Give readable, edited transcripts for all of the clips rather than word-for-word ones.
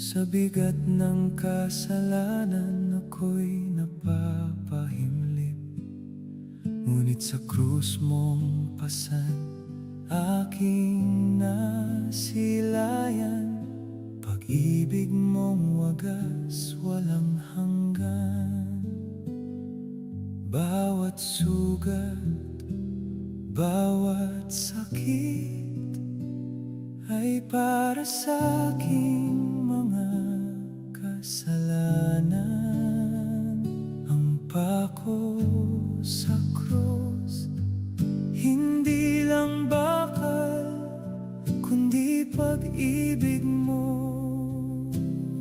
Sa bigat ng kasalanan ako'y napapahimlip, ngunit sa krus mong pasan aking nasilayan. Pag-ibig mong wagas walang hanggan. Bawat sugat, bawat sakit ay para sa aking mga kasalanan. Ang pako sa krus, hindi lang bakal, kundi pag-ibig mo.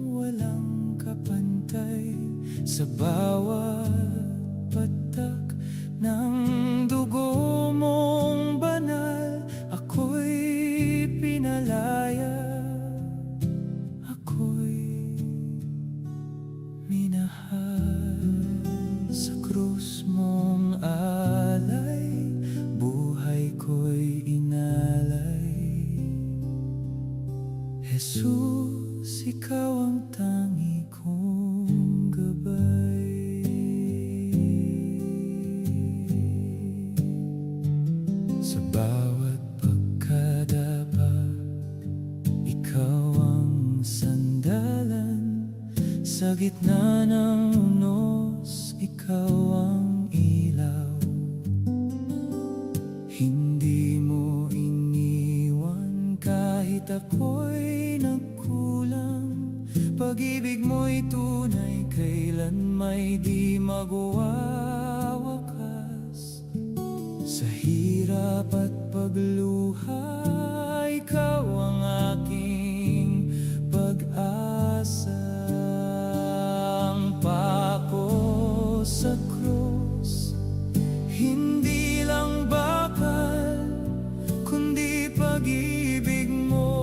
Walang kapantay sa bawat patak ng dugo mong banal. Ako'y pinalaya, ako'y minahal. Sa krus mong alay, buhay ko'y inalay. Jesus, ikaw ang tangi kong gabay. Sa bawat pagkadapa, ikaw ang sandalan. Sa gitna ng unos, ikaw ang ilaw. Hindi mo iniwan kahit ako'y nagkulang. Pag-ibig mo'y tunay, kailan may di magwawakas. Sa hirap at pagluha, ikaw ang aking pag-asa. Ang pako sa krus, hindi lang bakal, kundi pag-ibig mo.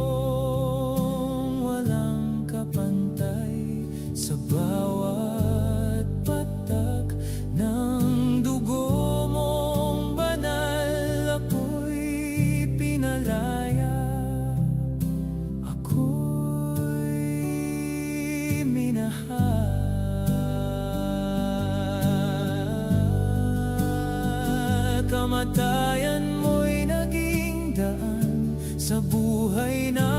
Walang kapantay sa bawat patak ng dugo mong banal. Ako'y pinalaya, ako'y minahal. Kamatayan mo'y naging daan sa buhay na